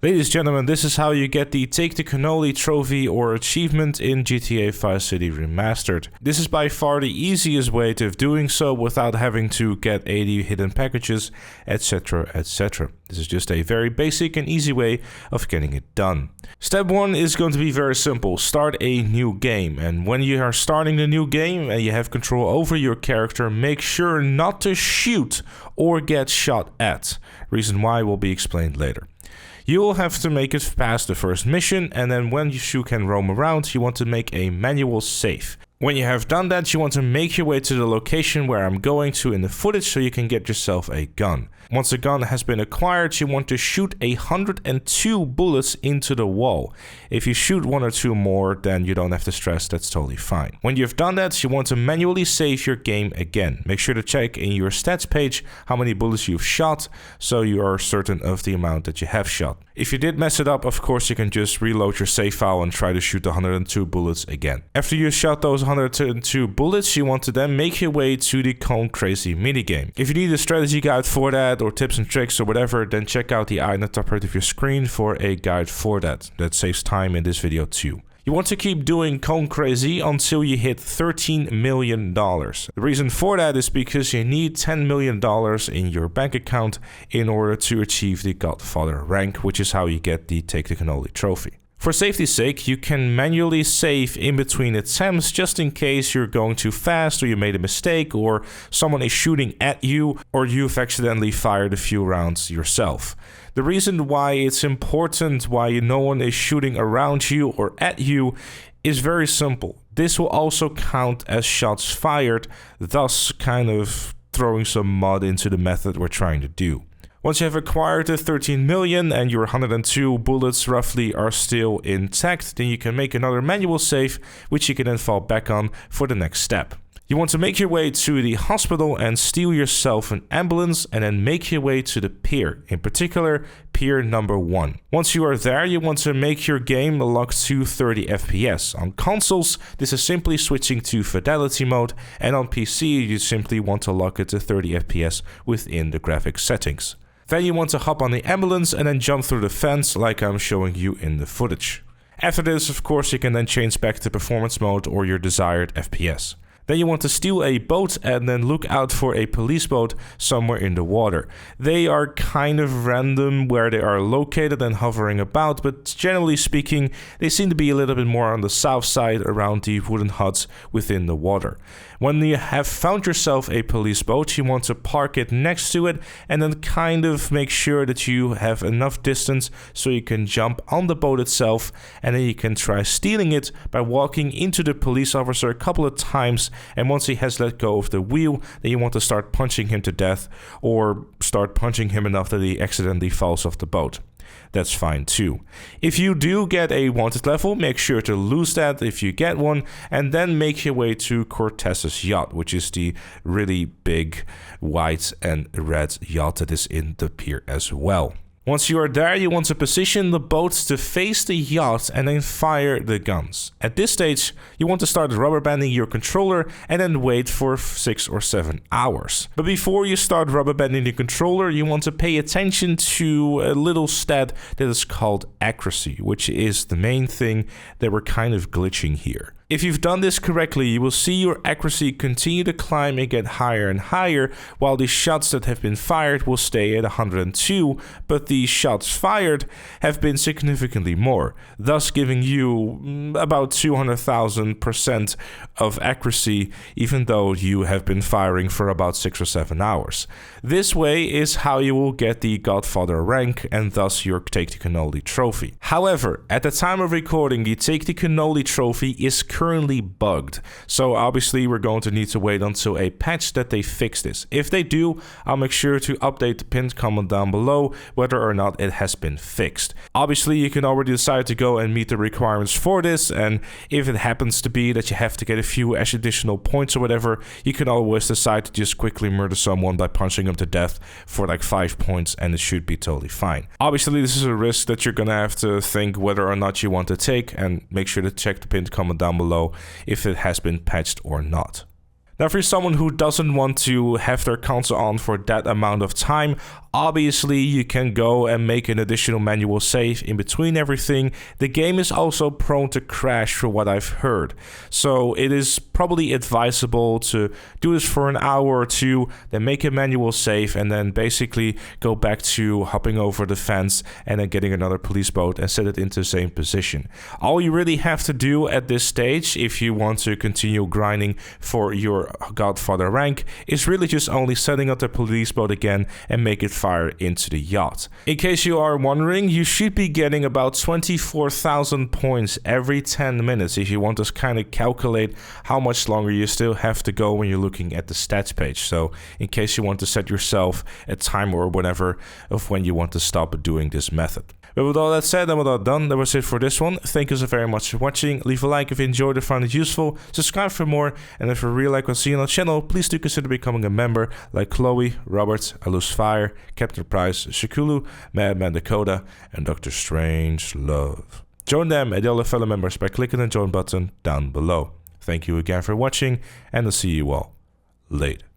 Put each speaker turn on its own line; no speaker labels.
Ladies and gentlemen, this is how you get the Take the Cannoli trophy or achievement in GTA 5 City Remastered. This is by far the easiest way of doing so without having to get 80 hidden packages, etc, etc. This is just a very basic and easy way of getting it done. Step 1 is going to be very simple. Start a new game, and when you are starting the new game and you have control over your character, make sure not to shoot or get shot at. Reason why will be explained later. You will have to make it past the first mission, and then when you can roam around, you want to make a manual save. When you have done that, you want to make your way to the location where I'm going to in the footage so you can get yourself a gun. Once a gun has been acquired, you want to shoot 102 bullets into the wall. If you shoot 1 or 2 more, then you don't have to stress, that's totally fine. When you've done that, you want to manually save your game again. Make sure to check in your stats page how many bullets you've shot, so you are certain of the amount that you have shot. If you did mess it up, of course you can just reload your save file and try to shoot the 102 bullets again. After you shot those 102 bullets, you want to then make your way to the Cone Crazy minigame. If you need a strategy guide for that, or tips and tricks or whatever, then check out the eye in the top right of your screen for a guide for that. That saves time in this video too. You want to keep doing Cone Crazy until you hit $13 million. The reason for that is because you need $10 million in your bank account in order to achieve the Godfather rank, which is how you get the Take the Cannoli trophy. For safety's sake, you can manually save in between attempts just in case you're going too fast or you made a mistake or someone is shooting at you or you've accidentally fired a few rounds yourself. The reason why it's important why no one is shooting around you or at you is very simple. This will also count as shots fired, thus kind of throwing some mud into the method we're trying to do. Once you have acquired the 13 million and your 102 bullets roughly are still intact, then you can make another manual save, which you can then fall back on for the next step. You want to make your way to the hospital and steal yourself an ambulance and then make your way to the pier, in particular pier number 1. Once you are there, you want to make your game lock to 30 FPS. On consoles, this is simply switching to fidelity mode, and on PC, you simply want to lock it to 30 FPS within the graphics settings. Then you want to hop on the ambulance and then jump through the fence like I'm showing you in the footage. After this, of course, you can then change back to performance mode or your desired FPS. Then you want to steal a boat and then look out for a police boat somewhere in the water. They are kind of random where they are located and hovering about, but generally speaking, they seem to be a little bit more on the south side around the wooden huts within the water. When you have found yourself a police boat, you want to park it next to it and then kind of make sure that you have enough distance so you can jump on the boat itself, and then you can try stealing it by walking into the police officer a couple of times, and once he has let go of the wheel, then you want to start punching him to death or start punching him enough that he accidentally falls off the boat. That's fine too. If you do get a wanted level, make sure to lose that if you get one, and then make your way to Cortez's yacht, which is the really big white and red yacht that is in the pier as well. Once you are there, you want to position the boat to face the yacht and then fire the guns. At this stage, you want to start rubber banding your controller and then wait for 6 or 7 hours. But before you start rubber banding the controller, you want to pay attention to a little stat that is called accuracy, which is the main thing that we're kind of glitching here. If you've done this correctly, you will see your accuracy continue to climb and get higher and higher, while the shots that have been fired will stay at 102, but the shots fired have been significantly more, thus giving you about 200,000% of accuracy, even though you have been firing for about 6 or 7 hours. This way is how you will get the Godfather rank and thus your Take the Cannoli trophy. However, at the time of recording, the Take the Cannoli trophy is currently bugged, so obviously we're going to need to wait until a patch that they fix this. If they do, I'll make sure to update the pinned comment down below whether or not it has been fixed. Obviously you can already decide to go and meet the requirements for this, and if it happens to be that you have to get a few additional points or whatever, you can always decide to just quickly murder someone by punching them to death for like 5 points, and it should be totally fine. Obviously this is a risk that you're gonna have to think whether or not you want to take, and make sure to check the pinned comment down below if it has been patched or not. Now, for someone who doesn't want to have their console on for that amount of time, obviously you can go and make an additional manual save in between everything. The game is also prone to crash for what I've heard. So it is probably advisable to do this for an hour or two, then make a manual save, and then basically go back to hopping over the fence and then getting another police boat and set it into the same position. All you really have to do at this stage, if you want to continue grinding for your Godfather rank, is really just only setting up the police boat again and make it fire into the yacht. In case you are wondering, you should be getting about 24,000 points every 10 minutes if you want to kind of calculate how much longer you still have to go when you're looking at the stats page. So in case you want to set yourself a timer or whatever of when you want to stop doing this method. But with all that said and with all done, that was it for this one. Thank you so very much for watching. Leave a like if you enjoyed or found it useful. Subscribe for more. And if you really like what you see on the channel, please do consider becoming a member like Chloe, Robert, Alus Fire, Captain Price, Shakulu, Madman Dakota, and Dr. Strange Love. Join them and the other fellow members by clicking the join button down below. Thank you again for watching, and I'll see you all later.